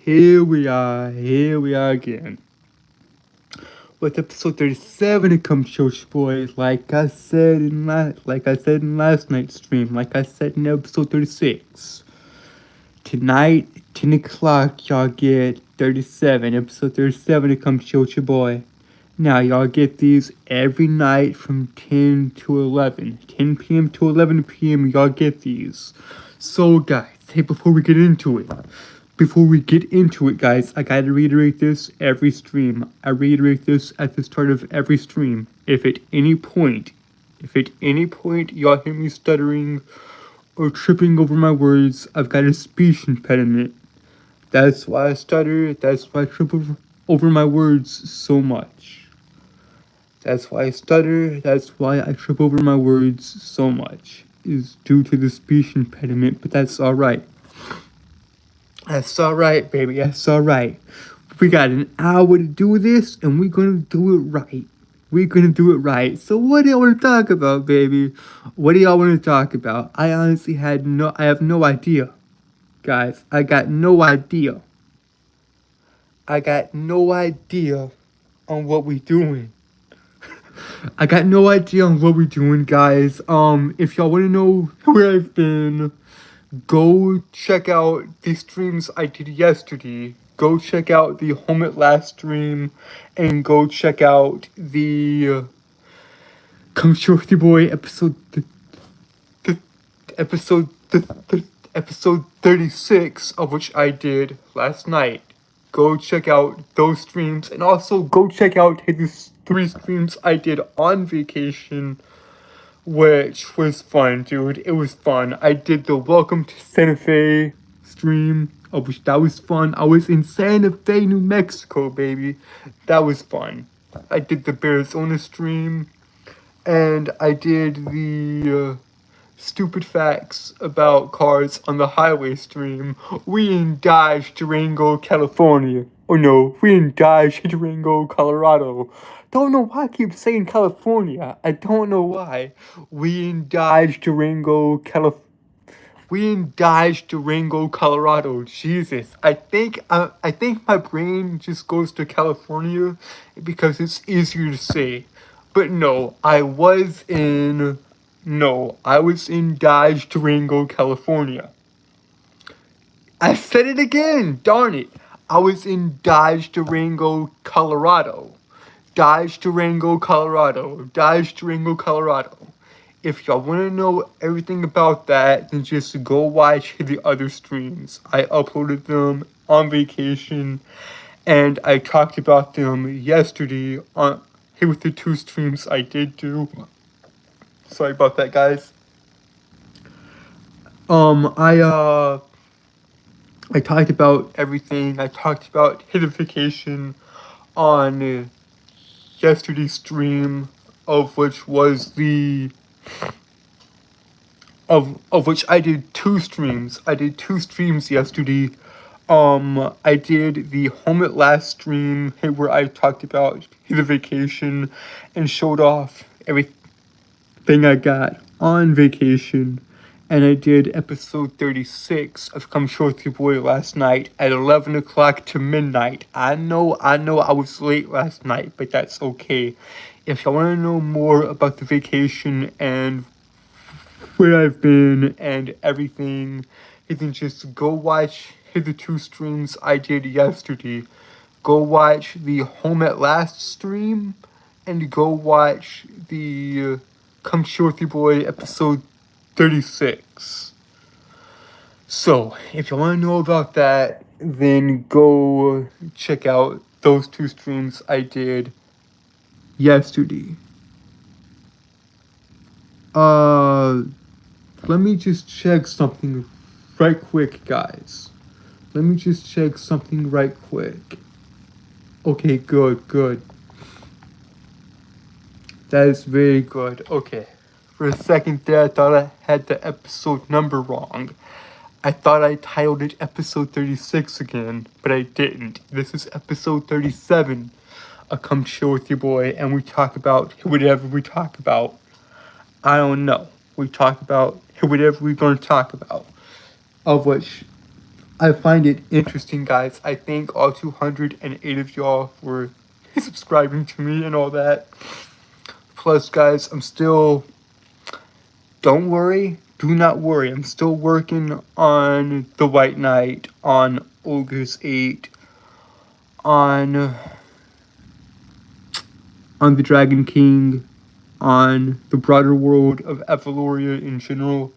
here we are again. With episode 37 it comes, Church Boys. Like I said in last night's stream, like I said in episode 36. Tonight, 10 o'clock, y'all get 37. Episode 37 it comes, Church Boy. Now, y'all get these every night from 10 to 11. 10 p.m. to 11 p.m. y'all get these. So, guys, hey, before we get into it, guys, I gotta reiterate this every stream. I reiterate this at the start of every stream. If at any point y'all hear me stuttering or tripping over my words, I've got a speech impediment. That's why I stutter. That's why I trip over my words so much. That's why I stutter. That's why I trip over my words so much. Is due to the speech impediment, but that's alright. That's alright, baby. That's alright. We got an hour to do this, and we're gonna do it right. We're gonna do it right. So what do y'all want to talk about, baby? What do y'all want to talk about? I honestly I have no idea. Guys, I got no idea. I got no idea on what we doing. I got no idea on what we're doing, guys. If y'all want to know where I've been, go check out the streams I did yesterday. Go check out the Home at Last stream, and go check out the Come Shorty Boy episode 36, of which I did last night. Go check out those streams, and also go check out the 3 streams I did on vacation, which was fun, dude. It was fun. I did the Welcome to Santa Fe stream, of which that was fun. I was in Santa Fe, New Mexico, baby. That was fun. I did the Arizona stream, and I did the stupid facts about cars on the highway stream. We in Dodge, Durango, California. Oh no, we in Dodge, Durango, Colorado. Don't know why I keep saying California. I don't know why. We in Dodge, Durango, Colorado. Jesus, I think my brain just goes to California because it's easier to say. But no, I was in Dodge, Durango, California. I said it again, darn it. I was in Dodge, Durango, Colorado. Dodge, Durango, Colorado. If y'all want to know everything about that, then just go watch the other streams. I uploaded them on vacation, and I talked about them yesterday with the 2 streams I did do. Sorry about that, guys. I talked about everything. I talked about hitification on yesterday's stream, of which was of which I did 2 streams. I did 2 streams yesterday. I did the Home at Last stream where I talked about vacation and showed off everything I got on vacation. And I did episode 36 of Come Short Your Boy last night at 11 o'clock to midnight. I know I was late last night, but that's okay. If y'all want to know more about the vacation and where I've been and everything, you can just go watch the 2 streams I did yesterday. Go watch the Home at Last stream, and go watch the Come Shorty Boy episode 36. So, if you want to know about that, then go check out those 2 streams I did yesterday. Let me just check something right quick, guys. Okay, good. That is very good. Okay. For a second there, I thought I had the episode number wrong. I thought I titled it episode 36 again, but I didn't. This is episode 37 of Come Chill With Your Boy, and we talk about whatever we talk about. I don't know. We talk about whatever we're going to talk about. Of which I find it interesting, guys. I thank all 208 of y'all for subscribing to me and all that. Plus, guys, I'm still. Don't worry. Do not worry. I'm still working on The White Knight, on Ogre's 8, on The Dragon King, on the broader world of Evaloria in general.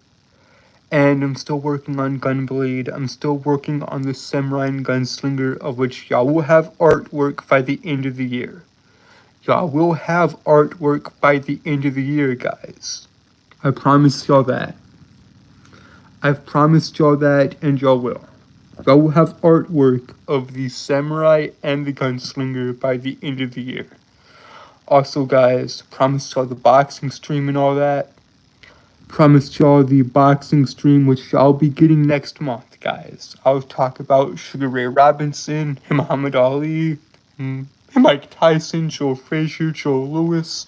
And I'm still working on Gunblade. I'm still working on the Samurai and Gunslinger, of which y'all will have artwork by the end of the year. Y'all will have artwork by the end of the year, guys. I promise y'all that. I've promised y'all that, and y'all will. Y'all will have artwork of the Samurai and the Gunslinger by the end of the year. Also, guys, promised y'all the boxing stream and all that. Promised y'all the boxing stream, which y'all be getting next month, guys. I'll talk about Sugar Ray Robinson, Muhammad Ali, Mike Tyson, Joe Frazier, Joe Louis,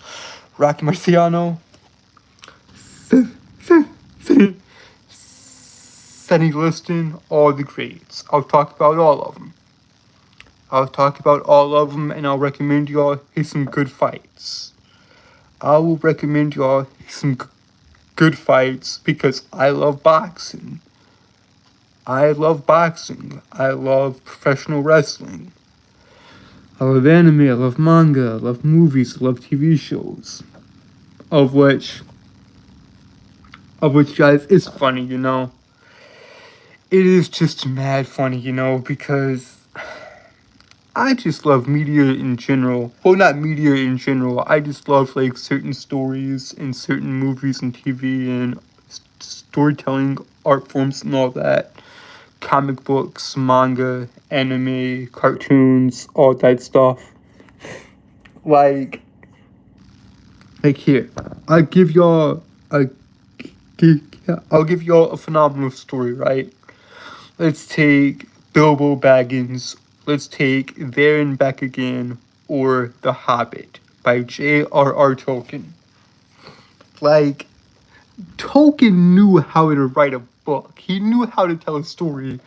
Rocky Marciano, Sonny Liston, all the greats. I'll talk about all of them. And I'll recommend y'all some good fights. I will recommend y'all some good fights because I love boxing. I love professional wrestling. I love anime, I love manga, I love movies, I love TV shows. Of which, guys, it's funny, you know. It is just mad funny, you know, because I just love media in general. Well, not media in general. I just love, like, certain stories and certain movies and TV and storytelling art forms and all that. Comic books, manga, anime, cartoons, all that stuff. Like here, I'll give y'all a phenomenal story, right? Let's take Bilbo Baggins. Let's take There and Back Again, or The Hobbit by J.R.R. Tolkien. Like, Tolkien knew how to write a book. He knew how to tell a story.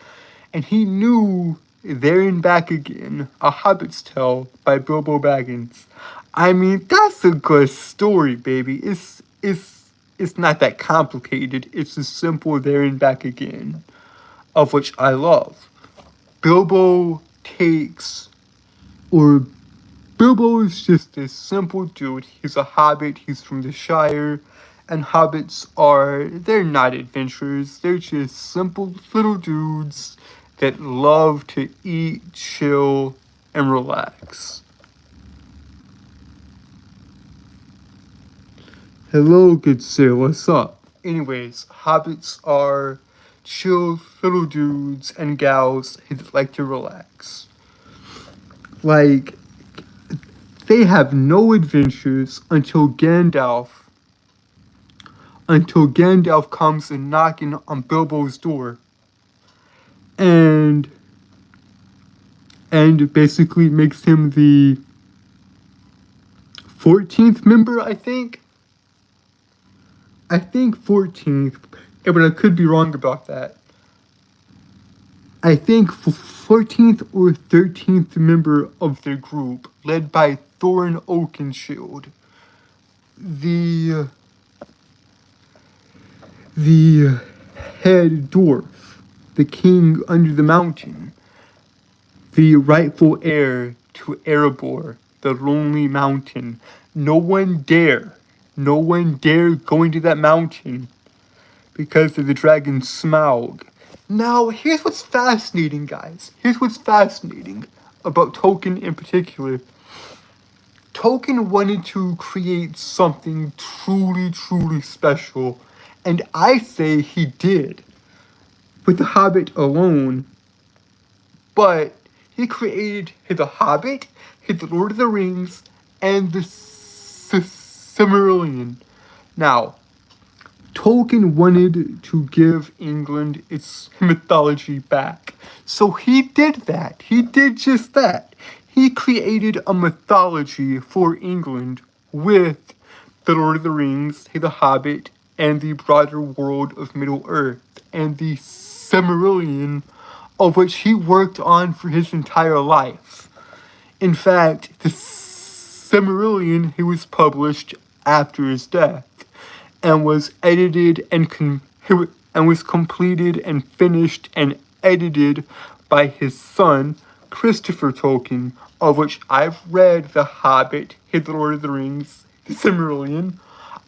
And he knew There and Back Again, A Hobbit's Tale by Bilbo Baggins. I mean, that's a good story, baby. It's not that complicated. It's a simple There and Back Again, of which I love. Bilbo is just this simple dude. He's a hobbit. He's from the Shire. And hobbits they're not adventurers. They're just simple little dudes that love to eat, chill, and relax. Hello, good sir, what's up? Anyways, hobbits are chill little dudes and gals that like to relax. Like, they have no adventures until Gandalf comes and knocking on Bilbo's door and basically makes him the 14th member, I think 14th, but I could be wrong about that. I think 14th or 13th member of their group, led by Thorin Oakenshield, the head dwarf, the king under the mountain, the rightful heir to Erebor, the lonely mountain. No one dare go into that mountain because of the dragon Smaug. Now, here's what's fascinating, guys. Here's what's fascinating about Tolkien in particular. Tolkien wanted to create something truly, truly special, and I say he did with The Hobbit alone. But he created The Hobbit, The Lord of the Rings, and the Silmarillion. Now, Tolkien wanted to give England its mythology back. So he did that. He did just that. He created a mythology for England with The Lord of the Rings, The Hobbit, and the broader world of Middle-earth. And the Silmarillion of which he worked on for his entire life. In fact, the Silmarillion he was published after his death and was edited and was completed and finished and edited by his son Christopher Tolkien, of which I've read The Hobbit, The Lord of the Rings, The Silmarillion.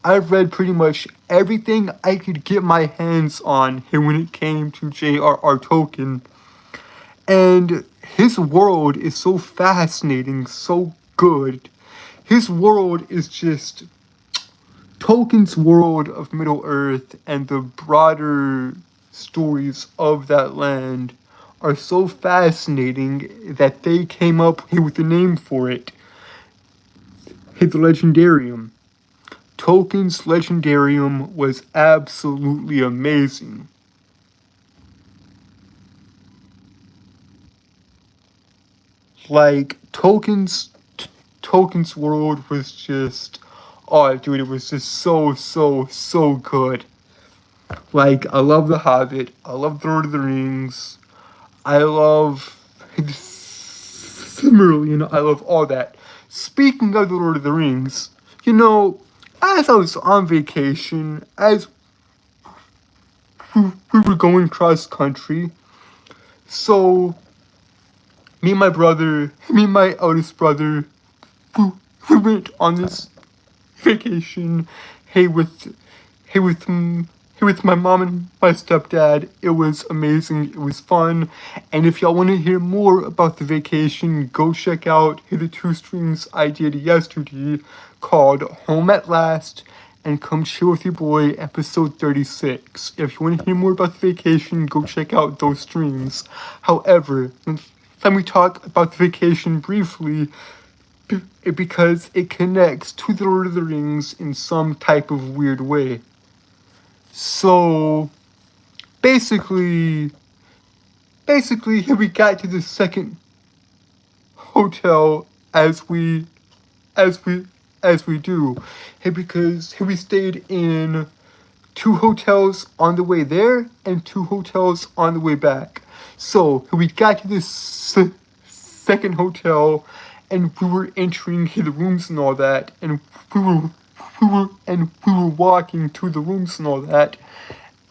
I've read pretty much everything I could get my hands on when it came to J.R.R. Tolkien. And his world is so fascinating, so good. His world is just Tolkien's world of Middle-earth and the broader stories of that land are so fascinating that they came up with the name for it, the Legendarium. Tolkien's Legendarium was absolutely amazing. Like, Tolkien's world was just, oh dude, it was just so good. Like, I love The Hobbit, I love The Lord of the Rings, I love Silmarillion, I love all that. Speaking of The Lord of the Rings, as I was on vacation, as we were going cross country, so me and my eldest brother, we went on this vacation, with my mom and my stepdad. It was amazing, it was fun, and if y'all want to hear more about the vacation, go check out the 2 streams I did yesterday called Home at Last and Come Chill With Your Boy, episode 36. If you want to hear more about the vacation, go check out those streams. However, let me talk about the vacation briefly, because it connects to The Lord of the Rings in some type of weird way. So, basically, we got to the second hotel as we do. Because we stayed in 2 hotels on the way there and 2 hotels on the way back. So we got to this second hotel and we were entering the rooms and all that, and we were walking to the rooms and all that,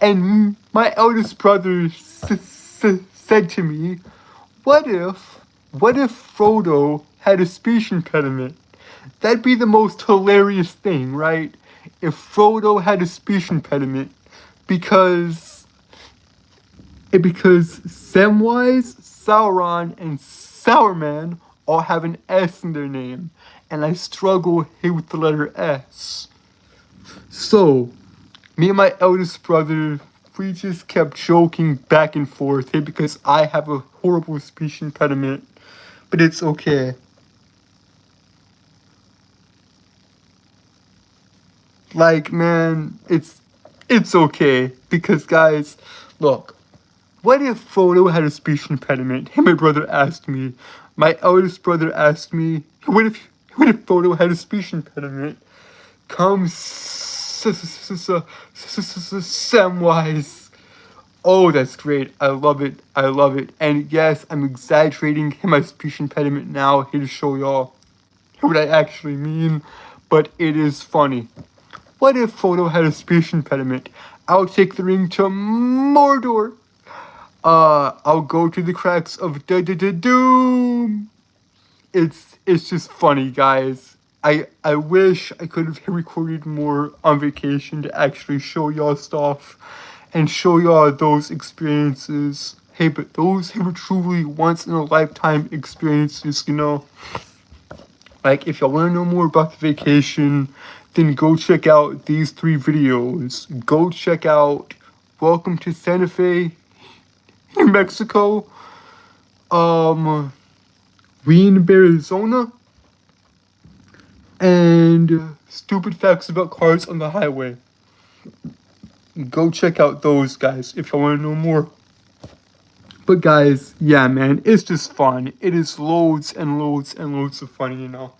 and my eldest brother said to me, what if Frodo had a speech impediment? That'd be the most hilarious thing, right? If Frodo had a speech impediment, because Samwise, Sauron, and Sauron all have an S in their name, and I struggle here with the letter S. So, me and my eldest brother, we just kept joking back and forth because I have a horrible speech impediment, but it's okay. Like, man, it's okay, because guys, look, what if Frodo had a speech impediment? My brother asked me. My eldest brother asked me, what if Frodo had a speech impediment? Come, Samwise. Oh, that's great. I love it. And yes, I'm exaggerating my speech impediment now here to show y'all what I actually mean, but it is funny. What if Frodo had a speech impediment? I'll take the ring to Mordor. I'll go to the cracks of doom. It's just funny, guys. I wish I could have recorded more on vacation to actually show y'all stuff and show y'all those experiences. Hey, but those were truly once in a lifetime experiences, Like, if y'all want to know more about the vacation, then go check out these 3 videos. Go check out Welcome to Santa Fe, New Mexico, Reno, Arizona, and Stupid Facts About Cars on the Highway. Go check out those, guys, if you want to know more. But guys, yeah, man, it's just fun. It is loads and loads and loads of fun,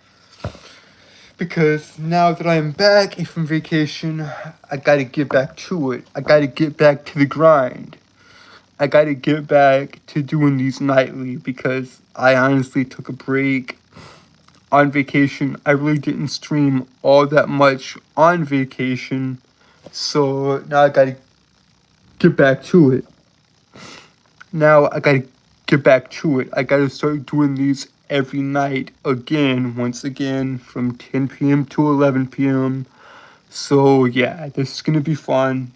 Because now that I'm back from vacation, I gotta get back to it. I gotta get back to the grind. I gotta get back to doing these nightly because I honestly took a break on vacation. I really didn't stream all that much on vacation, so now I gotta get back to it. I gotta start doing these every night again, once again, from 10 p.m. to 11 p.m. So yeah, this is gonna be fun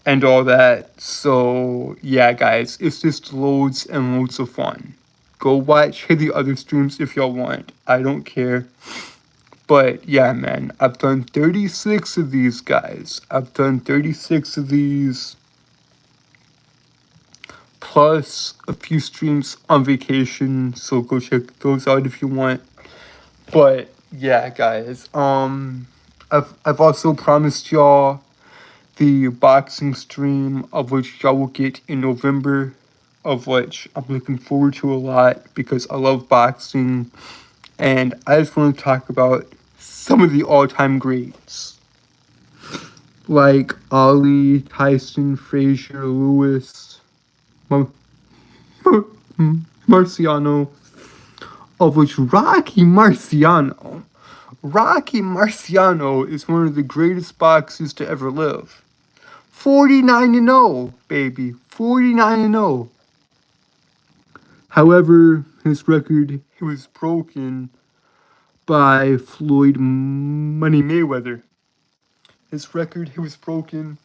and all that. So yeah, guys, it's just loads and loads of fun. Go watch the other streams if y'all want. I don't care. But yeah, man, I've done 36 of these, guys. I've done 36 of these, plus a few streams on vacation. So go check those out if you want. But yeah, guys, I've also promised y'all the boxing stream, of which y'all will get in November, of which I'm looking forward to a lot because I love boxing, and I just want to talk about some of the all-time greats, like Ali, Tyson, Frazier, Lewis, Marciano, of which Rocky Marciano is one of the greatest boxers to ever live. 49-0, baby. 49-0. However, his record was broken by Floyd Money Mayweather. His record was broken.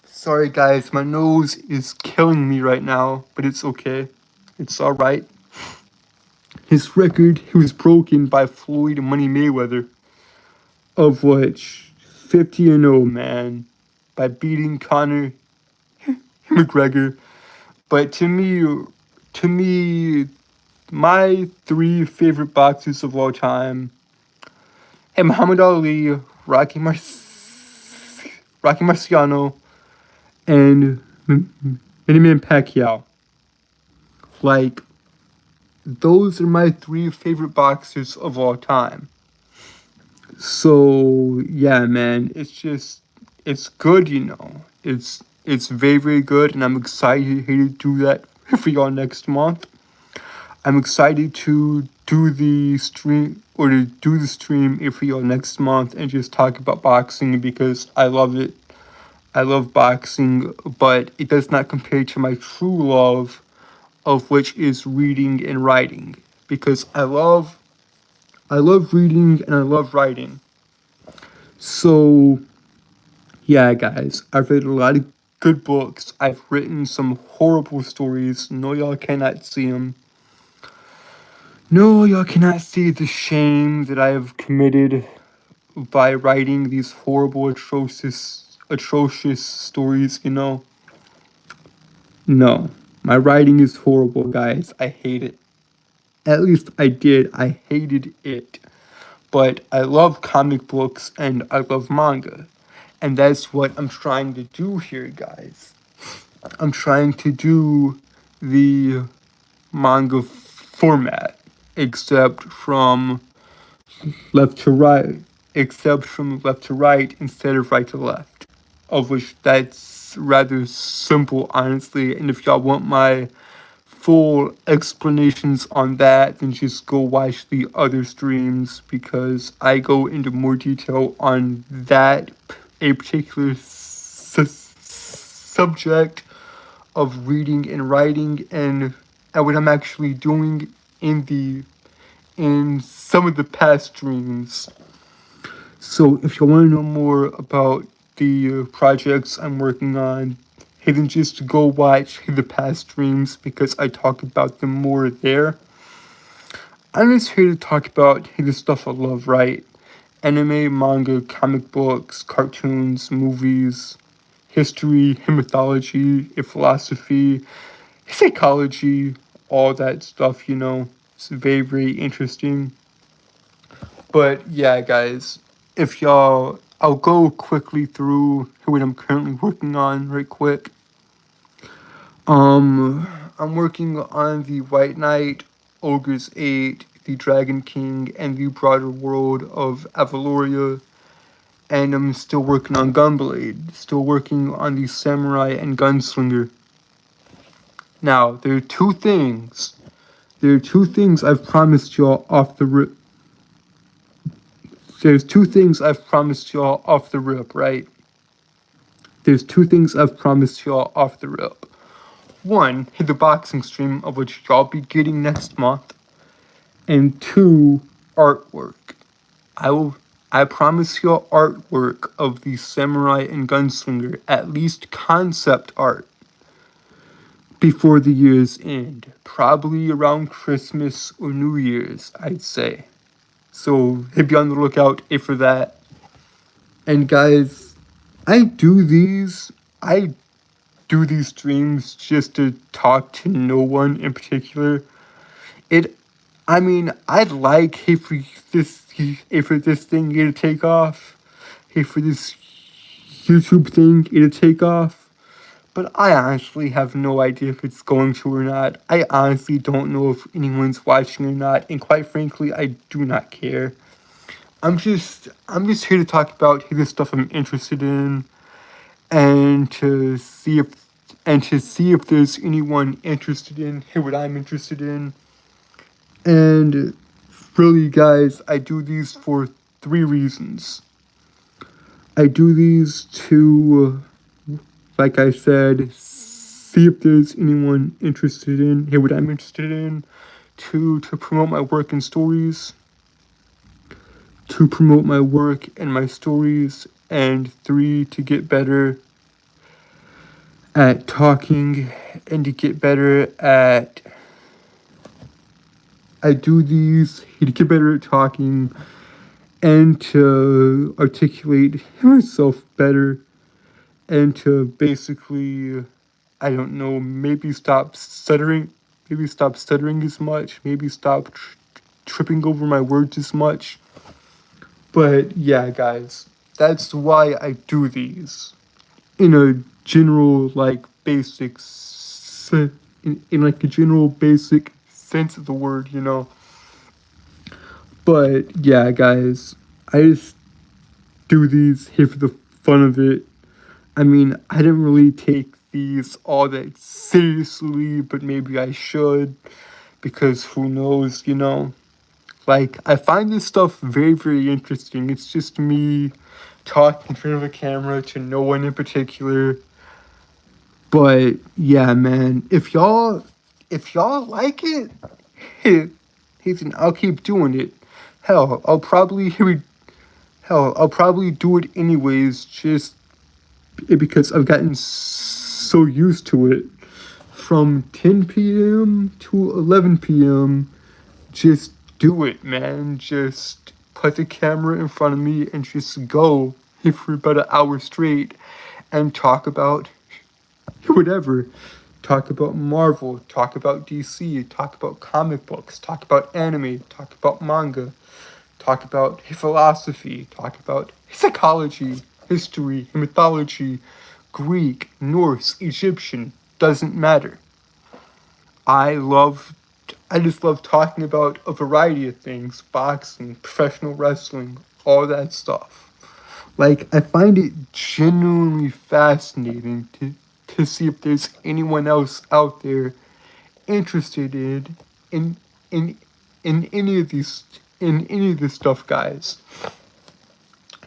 Sorry, guys, my nose is killing me right now, but it's okay. It's alright. His record was broken by Floyd Money Mayweather, of which 50-0, man, by beating Conor McGregor. But to me, my three favorite boxers of all time: Muhammad Ali, Rocky Marciano, and Manny Pacquiao. Like, those are my three favorite boxers of all time. So yeah, man, it's good, you know. It's very, very good, and I'm excited to do that for y'all next month. I'm excited to do the stream for y'all next month and just talk about boxing because I love it. I love boxing, but it does not compare to my true love, of which is reading and writing, because I love reading and I love writing. So yeah, guys, I've read a lot of good books. I've written some horrible stories. No, y'all cannot see them. No, y'all cannot see the shame that I have committed by writing these horrible, atrocious stories, you know. No, my writing is horrible, guys. I hate it. At least I did. I hated it. But I love comic books and I love manga. And that's what I'm trying to do here, guys. I'm trying to do the manga format, except from left to right, instead of right to left. Of which that's rather simple, honestly. And if y'all want my full explanations on that, then just go watch the other streams because I go into more detail on that a particular subject of reading and writing and what I'm actually doing in some of the past streams. So if you want to know more about the projects I'm working on, then just go watch the past streams because I talk about them more there. I'm just here to talk about the stuff I love, right? Anime, manga, comic books, cartoons, movies, history, mythology, philosophy, psychology, all that stuff, you know. It's very, very interesting. But yeah, guys, I'll go quickly through what I'm currently working on right quick. I'm working on the White Knight, Ogre's 8, the Dragon King, and the broader world of Avaloria. and I'm still working on Gunblade, still working on the Samurai and Gunslinger. Now, there are two things. There are two things I've promised y'all off the rip. There's two things I've promised y'all off the rip, right? There's two things I've promised y'all off the rip. One, hit the boxing stream, of which y'all be getting next month. And two, artwork. I promise y'all artwork of the Samurai and Gunslinger, at least concept art, before the year's end. Probably around Christmas or New Year's, I'd say. So be on the lookout for that. And guys, I do these streams just to talk to no one in particular. I'd like for this thing to take off, for this YouTube thing to take off, but I honestly have no idea if it's going to or not. I honestly don't know if anyone's watching or not, and quite frankly, I do not care. I'm just here to talk about the stuff I'm interested in, and to see if there's anyone interested in what I'm interested in. And really, guys, I do these for 3 reasons. I do these to, like I said, see if there's anyone interested in what I'm interested in. 2, to promote my work and stories. 2, promote my work and my stories. And 3, to get better at talking and to get better at... I do these to get better at talking and to articulate myself better and to basically, I don't know, maybe stop stuttering as much, maybe stop tripping over my words as much. But yeah, guys, that's why I do these. In a general, basic, in like a general basic sense of the word, you know. But yeah, guys, I just do these here for the fun of it. I mean, I didn't really take these all that seriously, but maybe I should, because who knows, you know. I find this stuff very, very interesting. It's just me talking in front of a camera to no one in particular. But yeah, man, if y'all like it, I'll keep doing it. Hell, I'll probably do it anyways, just because I've gotten so used to it. From 10 p.m. to 11 p.m., just do it, man. Just put the camera in front of me and just go for about an hour straight and talk about whatever. Talk about Marvel, talk about DC, talk about comic books, talk about anime, talk about manga, talk about philosophy, talk about psychology, history, mythology, Greek, Norse, Egyptian, doesn't matter. I just love talking about a variety of things, boxing, professional wrestling, all that stuff. I find it genuinely fascinating to see if there's anyone else out there interested in any of this stuff, guys.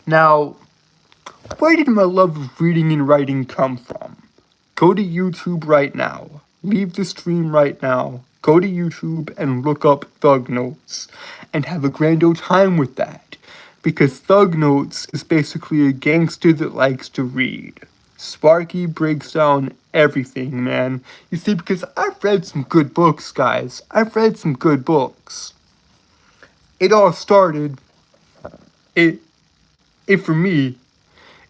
Now, where did my love of reading and writing come from? Go to YouTube right now. Leave the stream right now. Go to YouTube and look up Thug Notes and have a grand old time with that. Because Thug Notes is basically a gangster that likes to read. Sparky breaks down everything, man. You see, because I've read some good books, guys. I've read some good books. It all started... for me,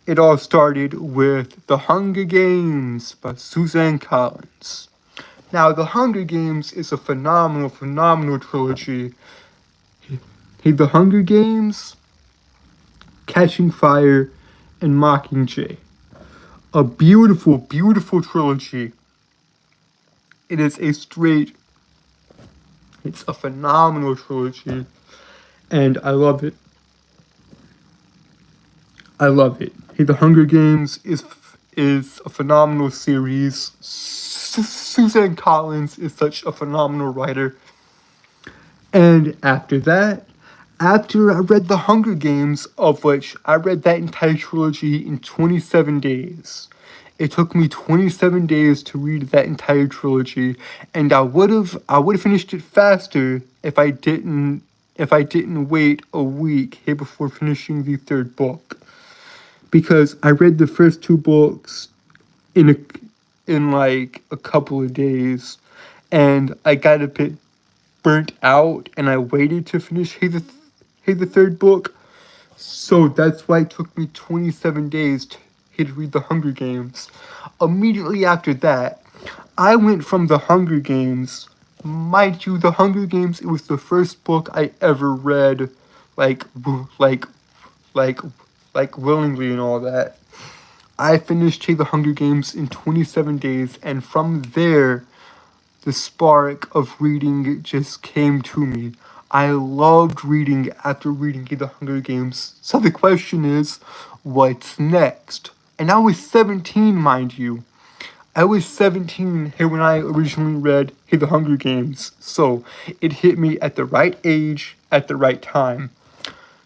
it all started with The Hunger Games by Suzanne Collins. Now, The Hunger Games is a phenomenal, phenomenal trilogy. The Hunger Games, Catching Fire, and Mockingjay. A beautiful, beautiful trilogy. It is it's a phenomenal trilogy, and I love it. I love it. Hey, The Hunger Games is a phenomenal series. Suzanne Collins is such a phenomenal writer. And after that, after I read The Hunger Games, of which I read that entire trilogy in 27 days. It took me 27 days to read that entire trilogy, and I would have finished it faster if I didn't wait a week here before finishing the third book. Because I read the first two books in like a couple of days, and I got a bit burnt out, and I waited to finish the third book. So that's why it took me 27 days to read The Hunger Games. Immediately after that, I went from The Hunger Games. Mind you, The Hunger Games, it was the first book I ever read, like, like, like, like willingly and all that. I finished The Hunger Games in 27 days, and from there, the spark of reading just came to me. I loved reading after reading The Hunger Games. So the question is, what's next? And I was 17, mind you. I was 17 here when I originally read The Hunger Games. So it hit me at the right age, at the right time.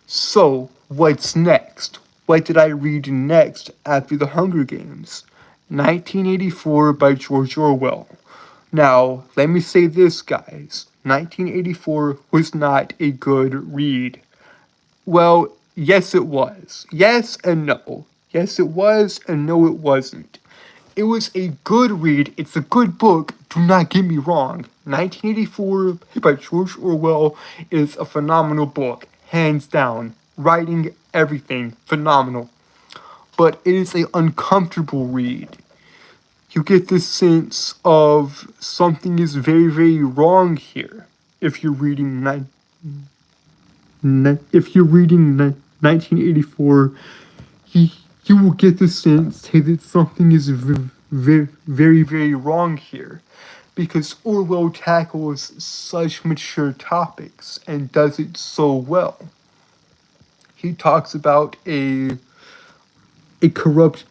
So what's next? What did I read next after The Hunger Games? 1984 by George Orwell. Now, let me say this, guys. 1984 was not a good read. Well, yes, it was. Yes and no. Yes, it was, and no, it wasn't. It was a good read. It's a good book. Do not get me wrong. 1984 by George Orwell is a phenomenal book. Hands down. Writing, everything. Phenomenal. But it is an uncomfortable read. You get this sense of something is very, very wrong here. If you're reading 1984, you will get the sense that something is very, very, very wrong here, because Orwell tackles such mature topics and does it so well. He talks about a corrupt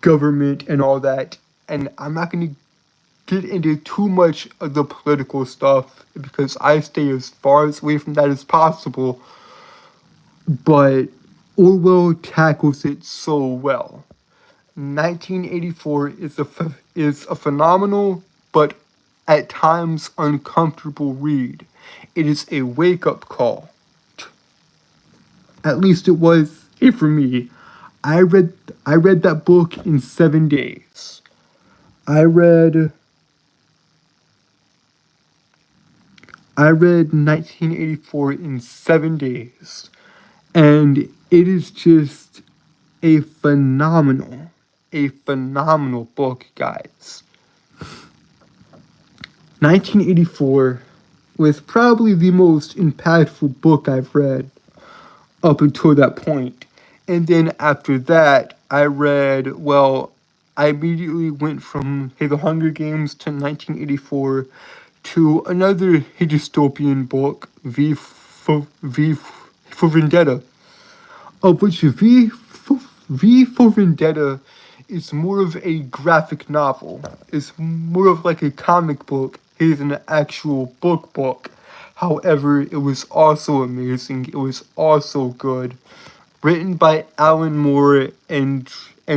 government and all that, and I'm not going to get into too much of the political stuff because I stay as far away from that as possible, but Orwell tackles it so well. 1984 is a phenomenal but at times uncomfortable read. It is a wake-up call. At least it was for me. I read that book in 7 days. I read 1984 in 7 days. And it is just a phenomenal book, guys. 1984 was probably the most impactful book I've read up until that point. And then after that, I immediately went from The Hunger Games to 1984 to another dystopian book, V for Vendetta, of which V for Vendetta is more of a graphic novel. It's more of like a comic book. It is an actual book. However, it was also amazing. It was also good. Written by Alan Moore and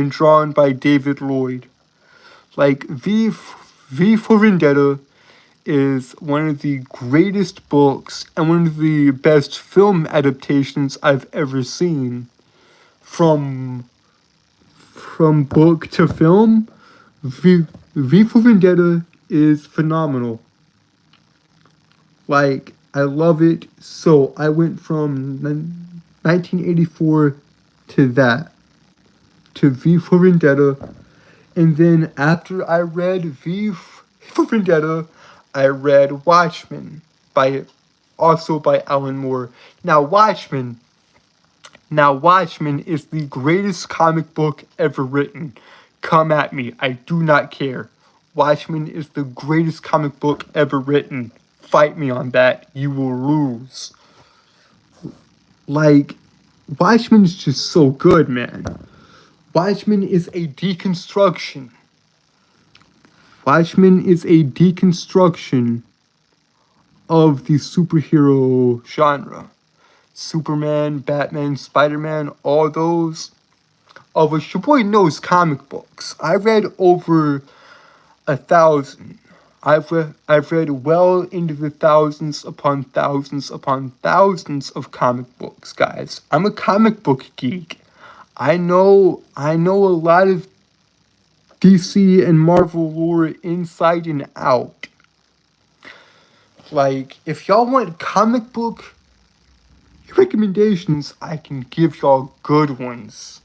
drawn by David Lloyd. Like V for Vendetta is one of the greatest books and one of the best film adaptations I've ever seen. From book to film, V for Vendetta is phenomenal. Like, I love it. So I went from 1984 to V for Vendetta. And then after I read V for Vendetta, I read Watchmen by Alan Moore. Now Watchmen is the greatest comic book ever written. Come at me, I do not care. Watchmen is the greatest comic book ever written. Fight me on that, you will lose. Like, Watchmen is just so good, man. Watchmen is a deconstruction. Watchmen is a deconstruction of the superhero genre. Superman, Batman, Spider-Man, all those. Of which your boy knows comic books. I read over 1,000. I've read well into the thousands upon thousands upon thousands of comic books, guys. I'm a comic book geek. I know a lot of DC and Marvel lore inside and out. Like, if y'all want comic book recommendations, I can give y'all good ones.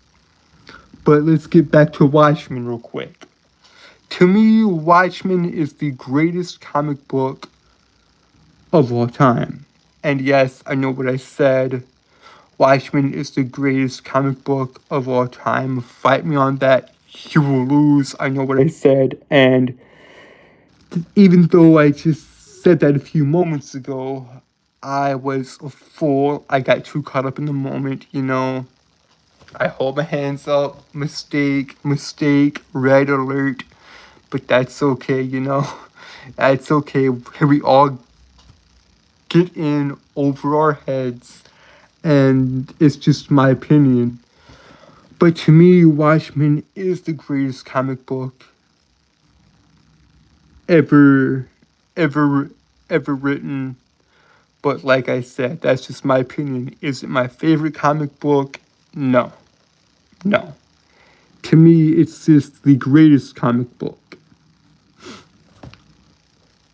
But let's get back to Watchmen real quick. To me, Watchmen is the greatest comic book of all time. And yes, I know what I said. Watchmen is the greatest comic book of all time. Fight me on that. You will lose. I know what I said. And even though I just said that a few moments ago, I was a fool. I got too caught up in the moment, you know. I hold my hands up. Mistake, red alert. But that's okay, you know. That's okay. We all get in over our heads. And it's just my opinion. But to me, Watchmen is the greatest comic book ever written. But like I said, that's just my opinion. Is it my favorite comic book? No. To me, it's just the greatest comic book.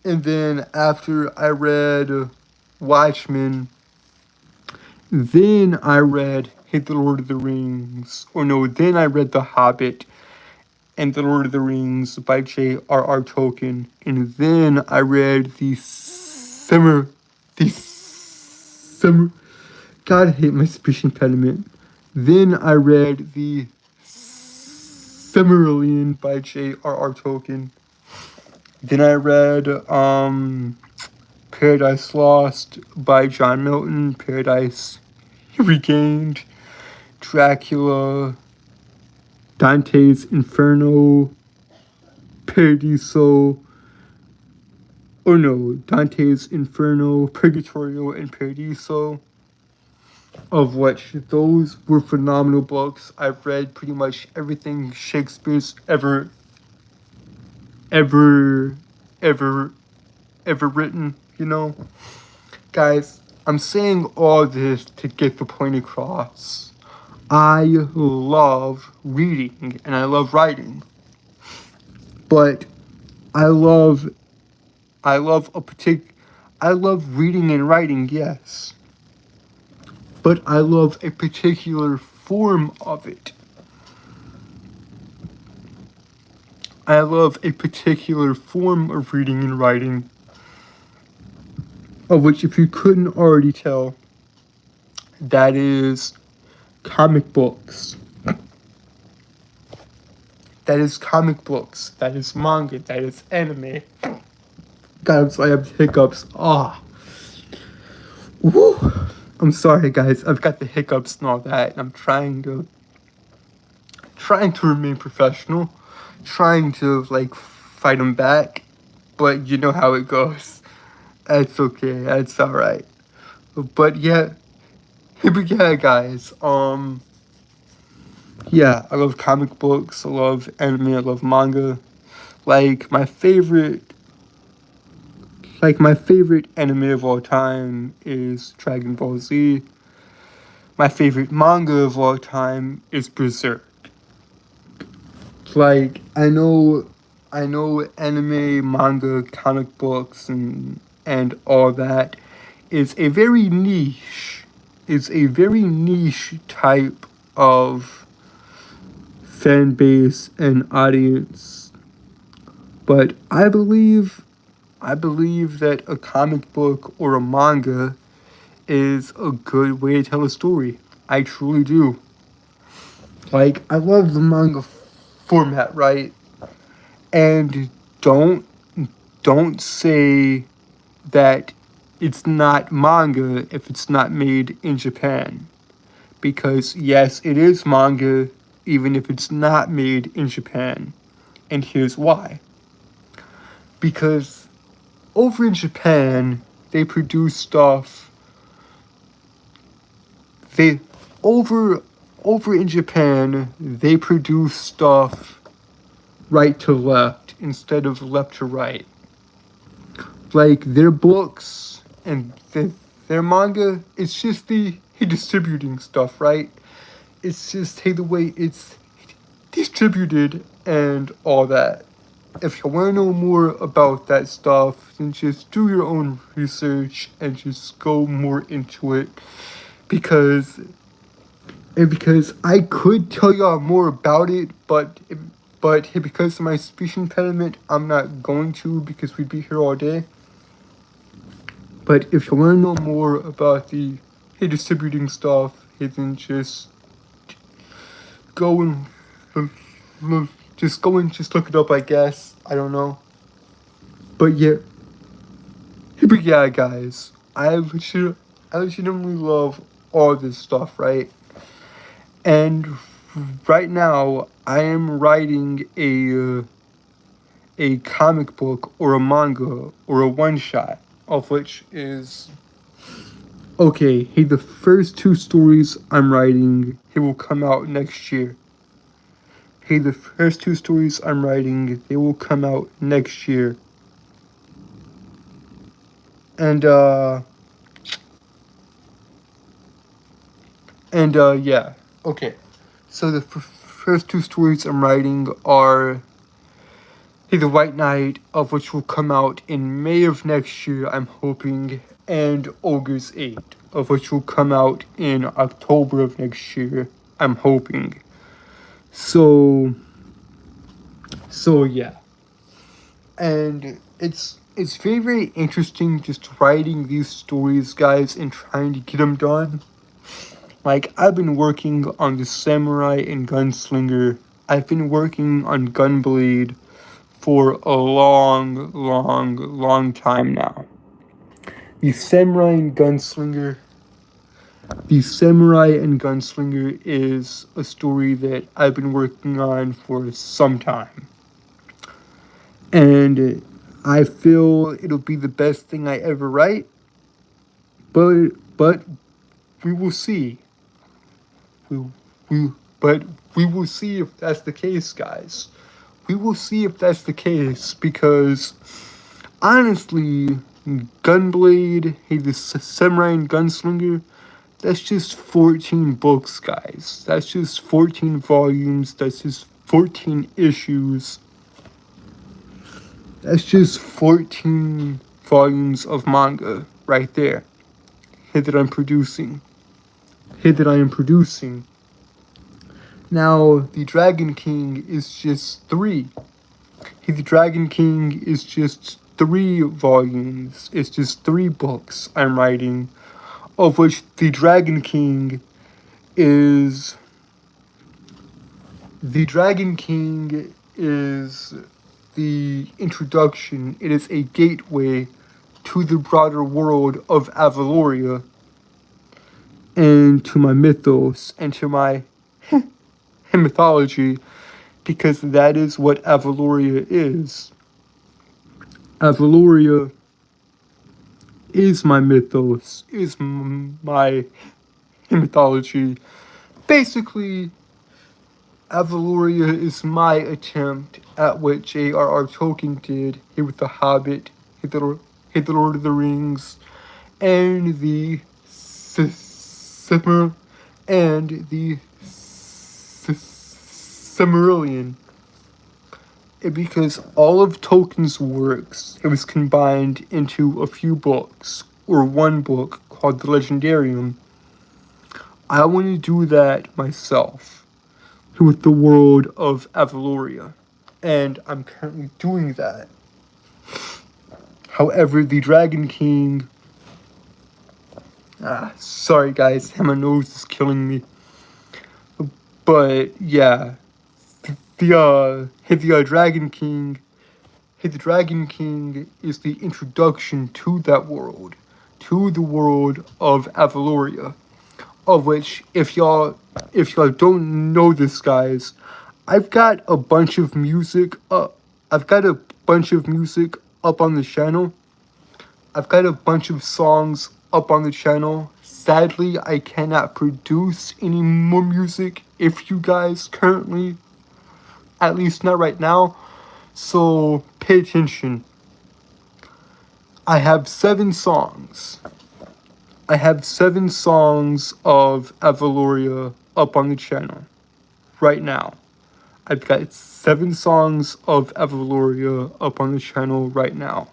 And then after I read Watchmen, then I read The Lord of the Rings. Or no, then I read The Hobbit and The Lord of the Rings by J.R.R. Tolkien. And then I read God, I hate my speech impediment. Then I read the Silmarillion by J.R.R. Tolkien. Then I read Paradise Lost by John Milton, Paradise Regained, Dracula, Dante's Inferno, Paradiso, or no, Dante's Inferno, Purgatorio, and Paradiso, of which those were phenomenal books. I've read pretty much everything Shakespeare's ever written, you know? Guys, I'm saying all this to get the point across. I love reading and I love writing. But I love reading and writing, yes. But I love a particular form of it. I love a particular form of reading and writing, of which, if you couldn't already tell, that is comic books. That is comic books. That is manga. That is anime. God, I'm sorry, I have hiccups. Woo. I'm sorry, guys. I've got the hiccups and all that, and I'm trying to remain professional, trying to fight them back, but you know how it goes. That's okay. That's all right. But yeah, guys. Yeah, I love comic books. I love anime. I love manga. My favorite anime of all time is Dragon Ball Z. My favorite manga of all time is Berserk. I know anime, manga, comic books, and all that is a very niche type of fan base and audience. But I believe that a comic book or a manga is a good way to tell a story. I truly do. I love the manga format, right? And don't say that it's not manga if it's not made in Japan. because yes, it is manga, even if it's not made in Japan. And here's why. Because over in Japan, they produce stuff. They over over in Japan, they produce stuff right to left instead of left to right. Like their books and their manga, it's just the distributing stuff, right? It's just the way it's distributed and all that. If you want to know more about that stuff, then just do your own research and just go more into it, because I could tell y'all more about it, but because of my speech impediment, I'm not going to, because we'd be here all day. But if you want to know more about the distributing stuff, then just go and just look it up, I guess. I don't know. But yeah, guys, I legitimately love all this stuff, right? And right now, I am writing a comic book or a manga or a one-shot, of which is... Okay, the first 2 stories I'm writing, will come out next year. The first 2 stories I'm writing, they will come out next year. And, yeah. Okay. So the first 2 stories I'm writing are The White Knight, of which will come out in May of next year, I'm hoping, and Ogre's 8, of which will come out in October of next year, I'm hoping. So yeah. And it's very, very interesting just writing these stories, guys, and trying to get them done. Like, I've been working on the Samurai and Gunslinger. I've been working on Gunblade for a long, long, long time now. The Samurai and Gunslinger is a story that I've been working on for some time. And I feel it'll be the best thing I ever write. But we will see. But we will see if that's the case, guys. We will see if that's the case, because honestly, Gunblade, the Samurai and Gunslinger, that's just 14 books, guys. That's just 14 volumes. That's just 14 issues. That's just 14 volumes of manga right there. That I am producing. Now, the Dragon King is just 3. The Dragon King is just 3 volumes. It's just 3 books I'm writing, of which the Dragon King is... The Dragon King is the introduction. It is a gateway to the broader world of Avaloria, and to my mythos, and to my mythology, because that is what Avaloria is. Avaloria is my mythos, is my mythology. Basically, Avaloria is my attempt at what J.R.R. Tolkien did here with The Hobbit, the Lord of the Rings, and the Silmarillion. Because all of Tolkien's works, it was combined into a few books, or one book called the Legendarium. I want to do that myself with the world of Avaloria, and I'm currently doing that. However, the Dragon King... sorry guys, my nose is killing me. But yeah, the Dragon King... The Dragon King is the introduction to that world, to the world of Avaloria, of which, if y'all don't know this, guys, I've got a bunch of music up. I've got a bunch of music up on the channel. I've got a bunch of songs up on the channel. Sadly, I cannot produce any more music if you guys currently, at least not right now. So pay attention. I have 7 songs. I have 7 songs of Avaloria up on the channel right now. I've got 7 songs of Avaloria up on the channel right now.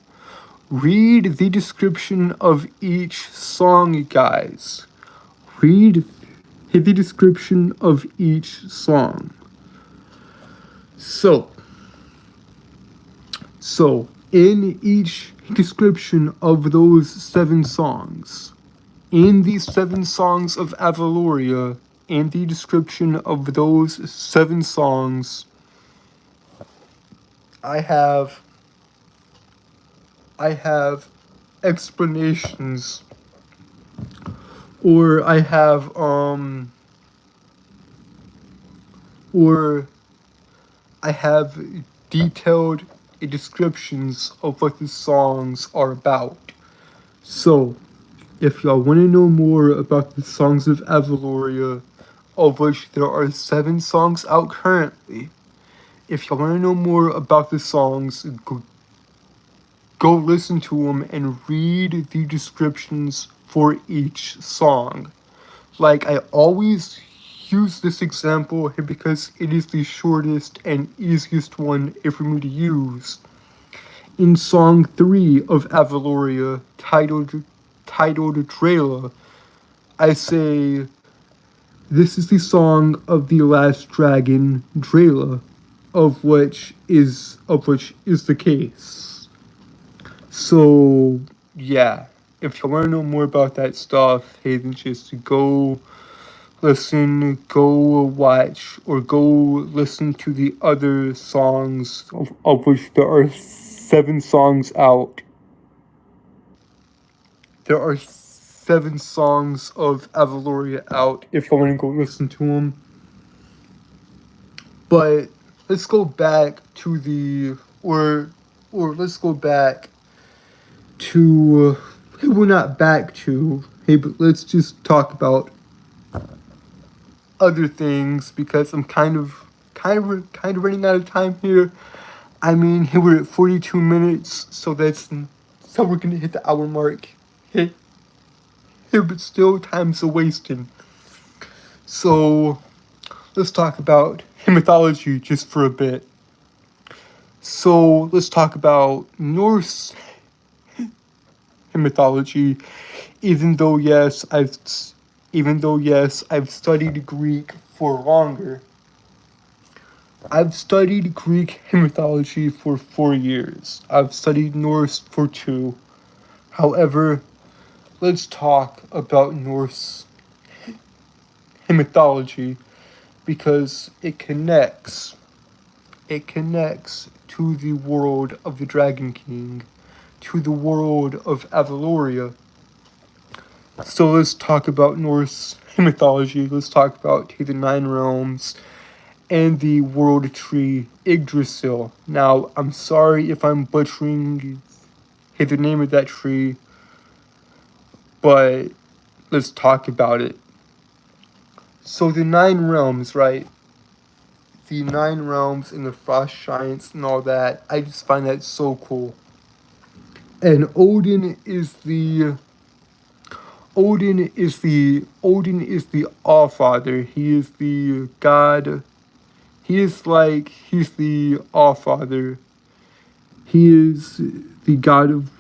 Read the description of each song, guys. Read the description of each song. So in each description of those 7 songs, in these 7 songs of Avaloria, in the description of those 7 songs, I have explanations, or I have detailed descriptions of what the songs are about. So, if y'all want to know more about the songs of Avaloria, of which there are 7 songs out currently, if y'all want to know more about the songs, go listen to them and read the descriptions for each song. Like, I always use this example because it is the shortest and easiest one for me to use. In song 3 of Avaloria, titled Drela, I say, "This is the song of the last dragon, Drela, of which is the case." So yeah, if you want to know more about that stuff, hey, then just go listen, go watch, or go listen to the other songs, of which there are 7 songs out. There are 7 songs of Avaloria out if you want to go listen to them. But let's go back to the, or let's go back to, well, not back to, hey, but let's just talk about other things, because I'm kind of running out of time here. I mean, here we're at 42 minutes, so we're gonna hit the hour mark. Here, but still, time's a wasting. So let's talk about mythology just for a bit. So let's talk about Norse mythology. Even though yes, I've studied Greek for longer. I've studied Greek mythology for 4 years. I've studied Norse for 2. However, let's talk about Norse mythology because it connects to the world of the Dragon King, to the world of Avaloria. So let's talk about Norse mythology. Let's talk about the 9 realms and the world tree Yggdrasil. Now, I'm sorry if I'm butchering the name of that tree, but let's talk about it. So the 9 realms, right? The 9 realms and the frost giants and all that, I just find that so cool. And Odin is the All-Father. He is the god. He's the All-Father. He is the god of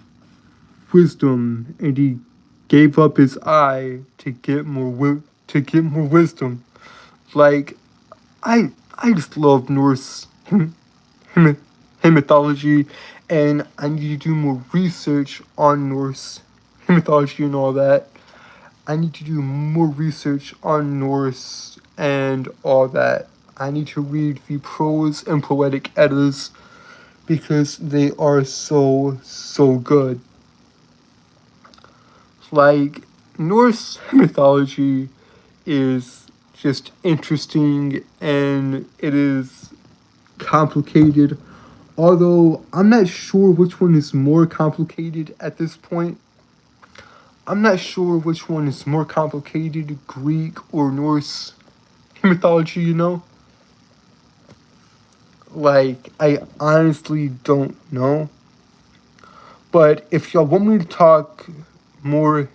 wisdom, and he gave up his eye to get more wisdom. Like, I just love Norse mythology, and I need to do more research on Norse mythology and all that. I need to do more research on Norse and all that. I need to read the prose and poetic Eddas because they are so good. Like, Norse mythology is just interesting and it is complicated. Although I'm not sure which one is more complicated at this point. I'm not sure which one is more complicated, Greek or Norse mythology, you know? Like, I honestly don't know. But if y'all want me to talk more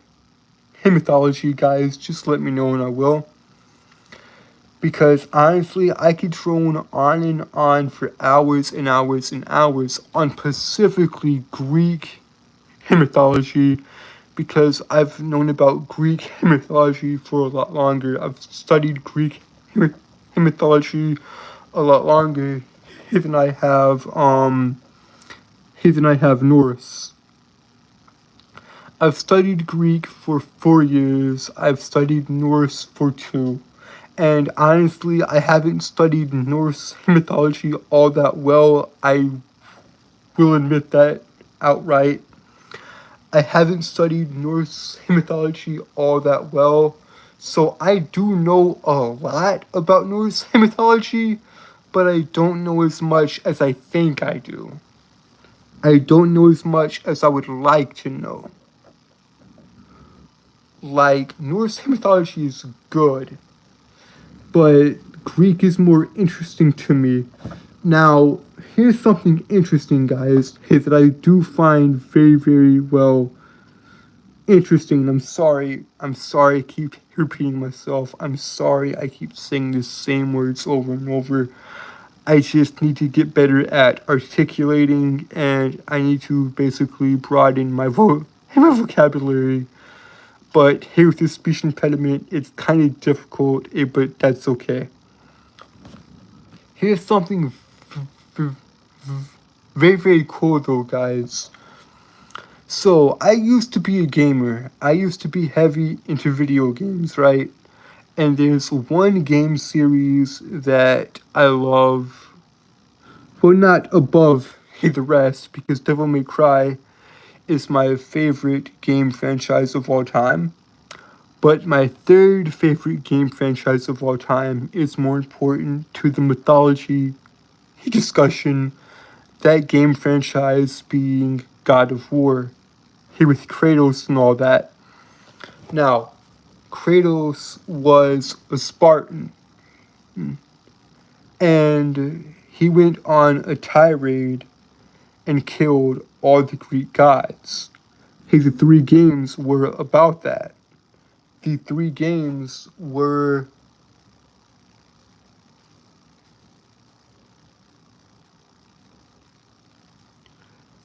mythology, guys, just let me know and I will. Because honestly, I could drone on and on for hours and hours and hours on specifically Greek mythology, because I've known about Greek mythology for a lot longer. I've studied Greek mythology a lot longer than I have Norse. I've studied Greek for 4 years. I've studied Norse for 2. And honestly, I haven't studied Norse mythology all that well. I will admit that outright. I haven't studied Norse mythology all that well. So I do know a lot about Norse mythology, but I don't know as much as I think I do. I don't know as much as I would like to know. Like, Norse mythology is good, but Greek is more interesting to me. Now, here's something interesting, guys, that I do find very, very well interesting. I'm sorry I keep repeating myself. I'm sorry I keep saying the same words over and over. I just need to get better at articulating, and I need to basically broaden my vocabulary. But here with this speech impediment, it's kind of difficult, but that's okay. Here's something very, very cool though, guys. So, I used to be a gamer. I used to be heavy into video games, right? And there's one game series that I love. Well, not above the rest, because Devil May Cry is my favorite game franchise of all time. But my third favorite game franchise of all time is more important to the mythology discussion, that game franchise being God of War, here with Kratos and all that. Now, Kratos was a Spartan, and he went on a tirade and killed all the Greek gods. The 3 games were about that. The 3 games were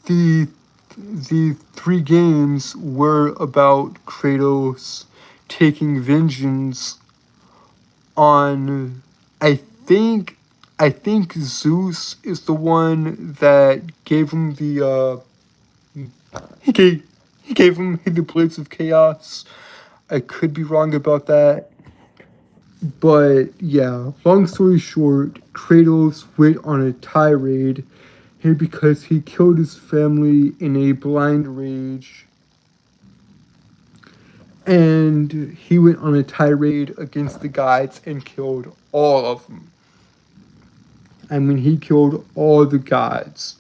the 3 games were about Kratos taking vengeance on, I think Zeus is the one that gave him the he gave him the Blades of Chaos. I could be wrong about that. But yeah, long story short, Kratos went on a tirade here because he killed his family in a blind rage. And he went on a tirade against the gods and killed all of them. I mean, he killed all the gods.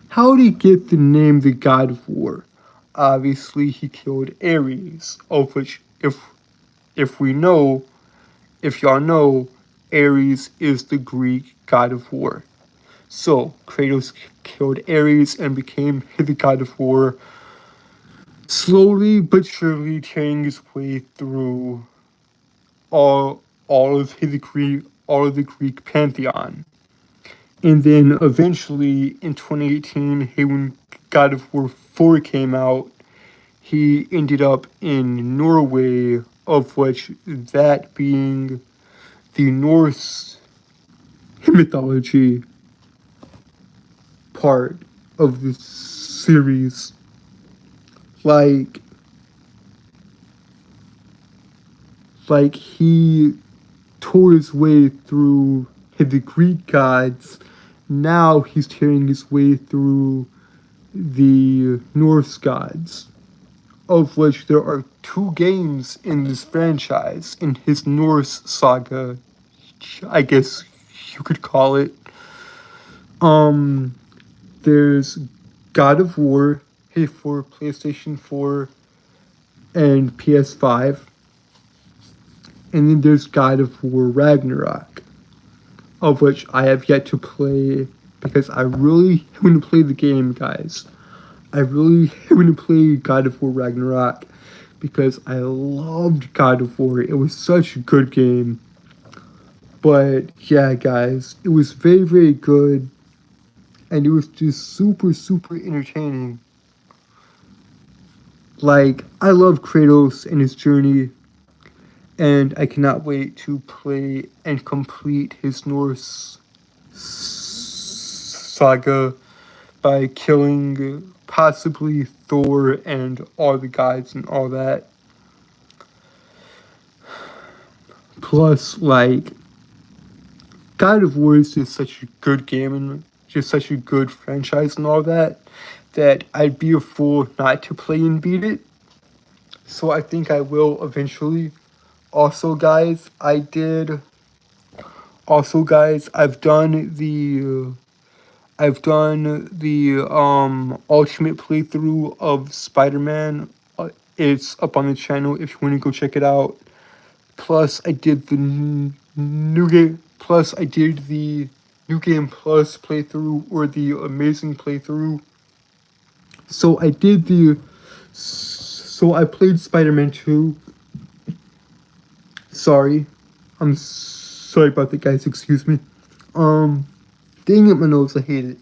How did he get the name the God of War? Obviously, he killed Ares, of which, if y'all know, Ares is the Greek God of War. So, Kratos killed Ares and became the God of War, slowly but surely tearing his way through all of the Greek pantheon. And then eventually in 2018, when God of War 4 came out, he ended up in Norway, of which that being the Norse mythology part of the series. Like he tore his way through the Greek gods. Now he's tearing his way through the Norse gods, of which there are 2 games in this franchise, in his Norse saga, I guess you could call it. There's God of War, for PlayStation 4 and PS5. And then there's God of War Ragnarok, of which I have yet to play because I really want to play the game, guys. I really want to play God of War Ragnarok because I loved God of War. It was such a good game. But yeah, guys, it was very, very good. And it was just super, super entertaining. Like, I love Kratos and his journey. And I cannot wait to play and complete his Norse saga by killing possibly Thor and all the gods and all that. Plus, like, God of War is just such a good game and just such a good franchise and all that, that I'd be a fool not to play and beat it. So I think I will eventually. Also, guys, I've done the ultimate playthrough of Spider-Man. It's up on the channel if you want to go check it out. Plus, I did the new game. Plus, I did the New Game Plus playthrough, or the Amazing playthrough. So I played Spider-Man 2. Sorry. I'm sorry about that, guys. Excuse me. Dang it, my nose. I hate it.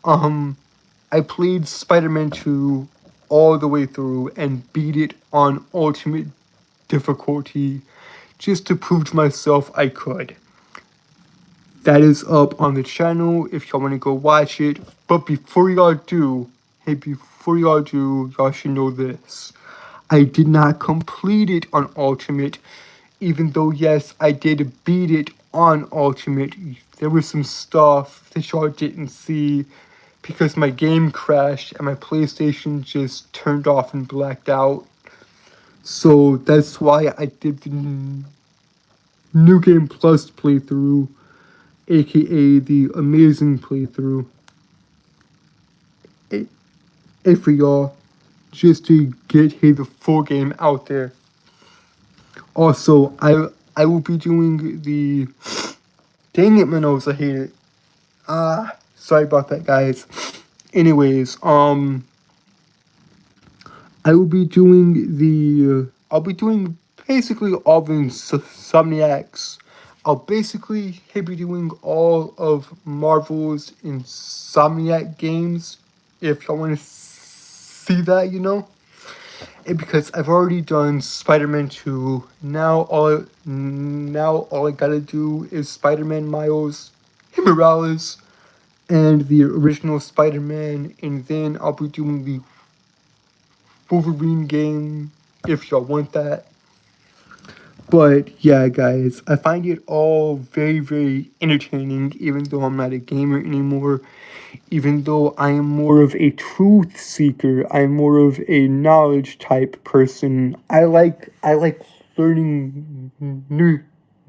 I played Spider-Man 2 all the way through and beat it on ultimate difficulty just to prove to myself I could. That is up on the channel if y'all want to go watch it. But before y'all do, y'all should know this. I did not complete it on ultimate, even though, yes, I did beat it on ultimate. There was some stuff that y'all didn't see because my game crashed and my PlayStation just turned off and blacked out. So that's why I did the New Game Plus playthrough, aka the Amazing playthrough. And for y'all, just to get the full game out there. Also, I will be doing the... Dang it, my nose, I hate it. Sorry about that, guys. Anyways, I will be doing I'll be doing basically all the Insomniacs. I'll basically be doing all of Marvel's Insomniac games, if y'all want to see that, you know? And because I've already done Spider-Man 2, now all I gotta do is Spider-Man Miles Morales and the original Spider-Man, and then I'll be doing the Wolverine game if y'all want that. But yeah, guys, I find it all very, very entertaining, even though I'm not a gamer anymore. Even though I am more of a truth seeker, I'm more of a knowledge type person. I like learning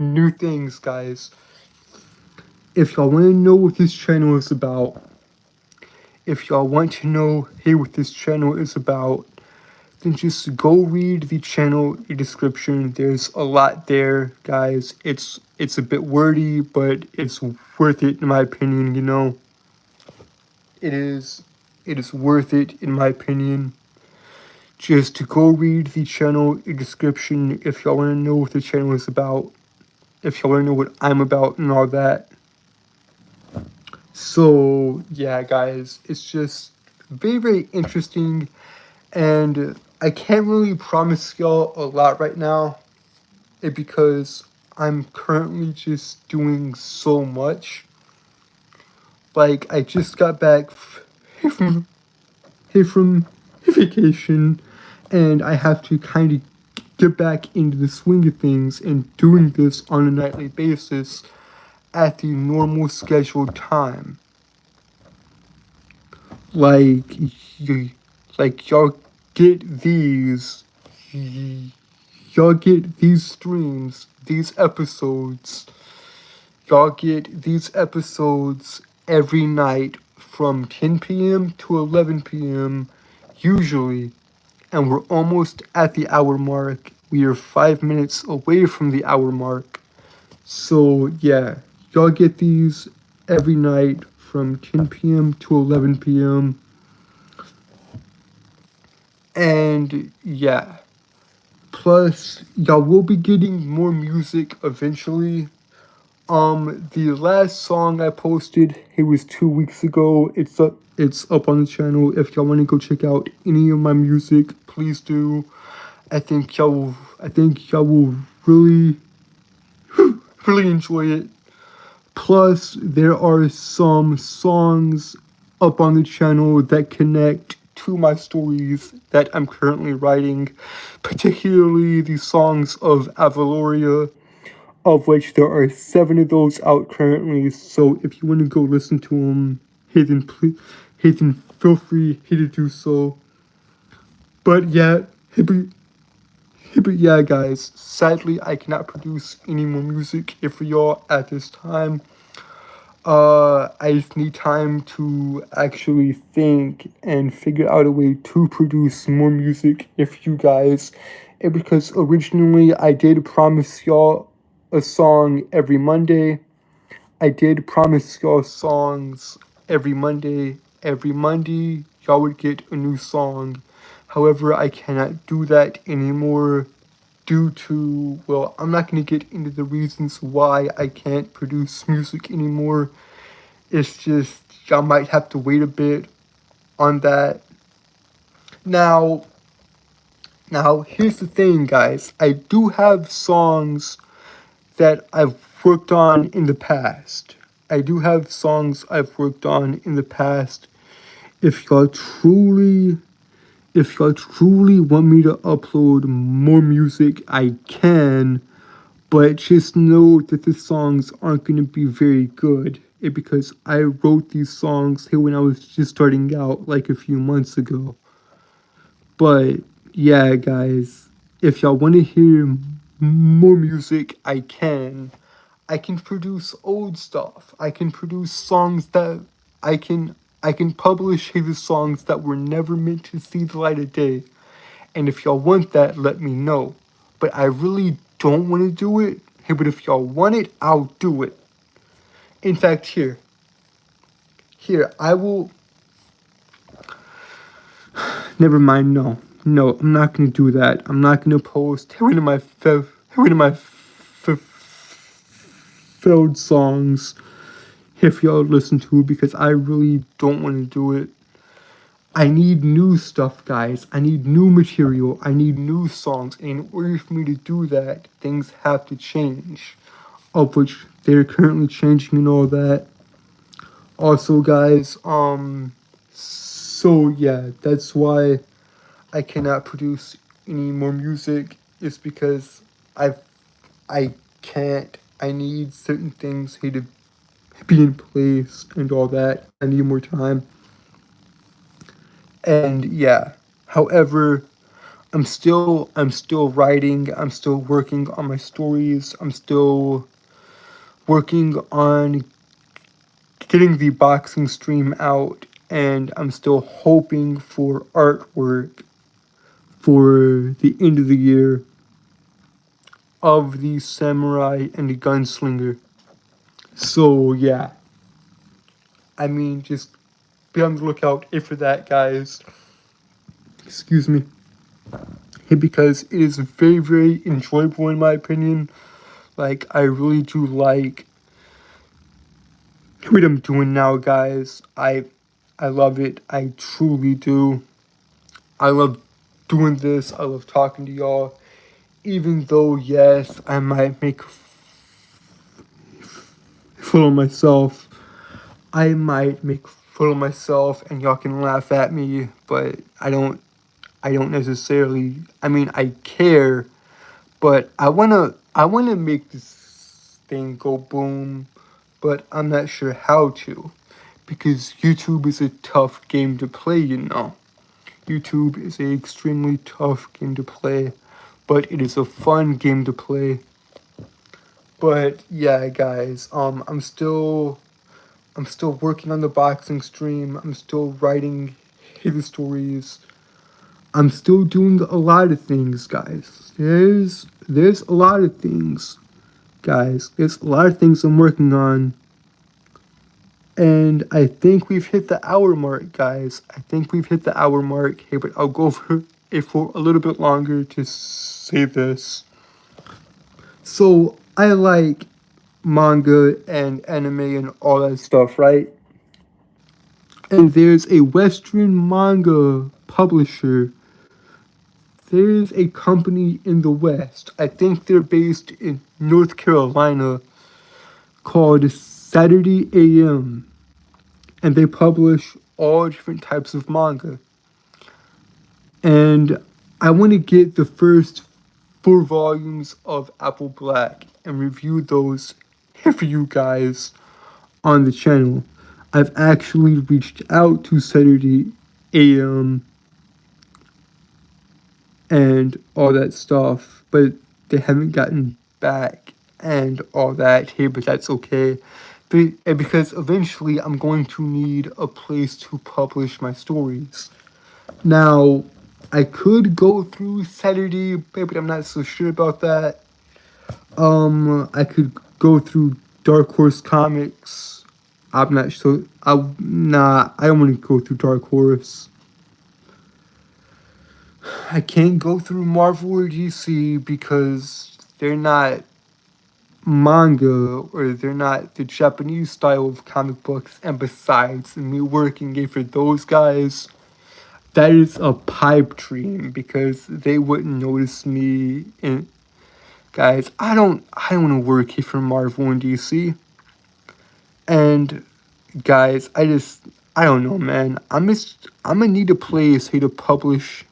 new things, guys. If y'all want to know what this channel is about, what this channel is about, then just go read the channel description. There's a lot there, guys. It's a bit wordy, but it's worth it in my opinion, you know. It is worth it in my opinion. Just to go read the channel description if y'all want to know what the channel is about. If y'all want to know what I'm about and all that. So, yeah, guys, it's just very, very interesting, and I can't really promise y'all a lot right now, because I'm currently just doing so much. Like, I just got back from vacation, and I have to kind of get back into the swing of things and doing this on a nightly basis at the normal scheduled time. Like y'all get these. Y'all get these streams, these episodes. Y'all get these episodes every night from 10 p.m. to 11 p.m. usually. And we're almost at the hour mark. We are 5 minutes away from the hour mark. So, yeah, y'all get these every night from 10 p.m. to 11 p.m. And, yeah. Plus, y'all will be getting more music eventually. The last song I posted, it was 2 weeks ago. It's up on the channel. If y'all want to go check out any of my music, please do. I think y'all will really, really enjoy it. Plus, there are some songs up on the channel that connect to my stories that I'm currently writing, particularly the songs of Avaloria, of which there are 7 of those out currently. So if you want to go listen to them, then feel free to do so. But yeah, guys, sadly I cannot produce any more music for y'all at this time. I just need time to actually think and figure out a way to produce more music if you guys. And because originally I did promise y'all a song every Monday. I did promise y'all songs every Monday. Every Monday, y'all would get a new song. However, I cannot do that anymore due to, well, I'm not going to get into the reasons why I can't produce music anymore. It's just, y'all might have to wait a bit on that. Now, here's the thing, guys. I do have songs that I've worked on in the past. I do have songs I've worked on in the past. If y'all truly want me to upload more music, I can, but just know that the songs aren't going to be very good. Because I wrote these songs here when I was just starting out like a few months ago. But yeah, guys, if y'all want to hear more music, I can. I can produce old stuff. I can produce songs that I can publish the songs that were never meant to see the light of day. And if y'all want that, let me know. But I really don't want to do it. Hey, but if y'all want it, I'll do it. In fact, here, I will. Never mind. No, I'm not gonna do that. I'm not gonna post one of my failed songs if y'all listen to, because I really don't want to do it. I need new stuff, guys. I need new material. I need new songs. And in order for me to do that, things have to change. Of which they're currently changing and all that. Also, guys, so yeah, that's why I cannot produce any more music. It's because I can't. I need certain things to be in place and all that. I need more time. And yeah. However, I'm still writing. I'm still working on my stories. I'm still working on getting the boxing stream out, and I'm still hoping for artwork for the end of the year of the samurai and the gunslinger. So yeah, I mean, just be on the lookout for that, guys. Excuse me. Because it is very, very enjoyable in my opinion. Like, I really do like what I'm doing now, guys. I love it. I truly do. I love doing this. I love talking to y'all. Even though, yes, I might make fun of myself. I might make fun of myself and y'all can laugh at me, but I don't necessarily, I mean, I care, but I wanna make this thing go boom, but I'm not sure how to, because YouTube is a tough game to play, you know. YouTube is a extremely tough game to play, but it is a fun game to play. But yeah, guys, I'm still working on the boxing stream. I'm still writing hidden stories. I'm still doing a lot of things, guys. There's a lot of things, guys. There's a lot of things I'm working on. And I think we've hit the hour mark, guys. I think we've hit the hour mark. Hey, but I'll go for it for a little bit longer to say this. So I like manga and anime and all that stuff, right? And there's a Western manga publisher. There's a company in the West. I think they're based in North Carolina called Saturday AM. And they publish all different types of manga. And I want to get the first 4 volumes of Apple Black and review those for you guys on the channel. I've actually reached out to Saturday AM and all that stuff, but they haven't gotten back and all that. Hey, but that's okay. Because eventually I'm going to need a place to publish my stories. Now, I could go through Saturday, but I'm not so sure about that. I could go through Dark Horse Comics. I'm not sure. I don't want to go through Dark Horse. I can't go through Marvel or DC because they're not manga or they're not the Japanese style of comic books. And besides, me working for those guys, that is a pipe dream because they wouldn't notice me. And guys, I don't want to work here for Marvel and DC. And guys, I don't know, man. I'm gonna need a place here to publish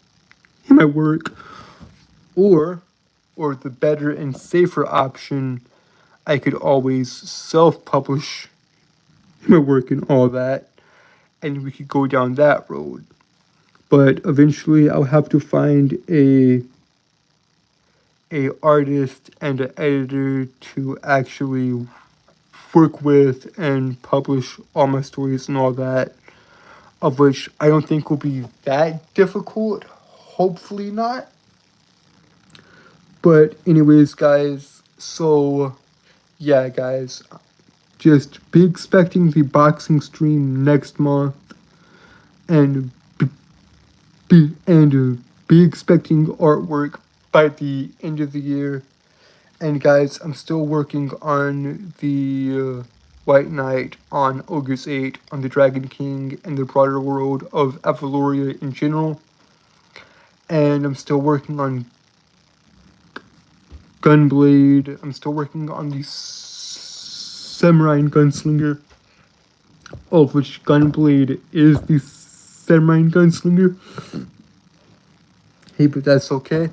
my work, or the better and safer option, I could always self-publish my work and all that, and we could go down that road. But eventually, I'll have to find a artist and an editor to actually work with and publish all my stories and all that, of which I don't think will be that difficult. Hopefully not. But anyways, guys, so yeah, guys, just be expecting the boxing stream next month, and be expecting artwork by the end of the year. And guys, I'm still working on the White Knight, on Ogre's 8, on the Dragon King, and the broader world of Avaloria in general. And I'm still working on Gunblade. I'm still working on the Samurai Gunslinger, of which Gunblade is the Samurai Gunslinger. Hey, but that's okay.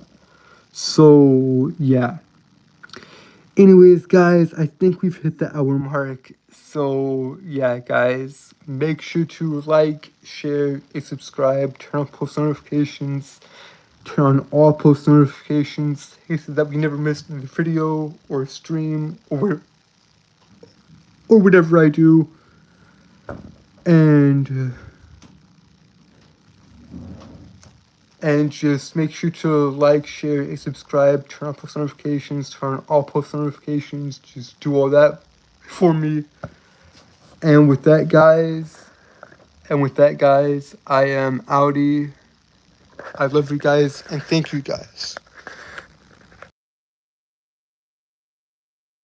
So, yeah. Anyways, guys, I think we've hit the hour mark. So, yeah, guys, make sure to like, share, and subscribe, turn on post notifications, turn on all post notifications, so that we never miss a video or stream or whatever I do. And just make sure to like, share, and subscribe, turn on post notifications, turn on all post notifications, just do all that for me. And with that, guys, I am Audi. I love you guys, and thank you guys.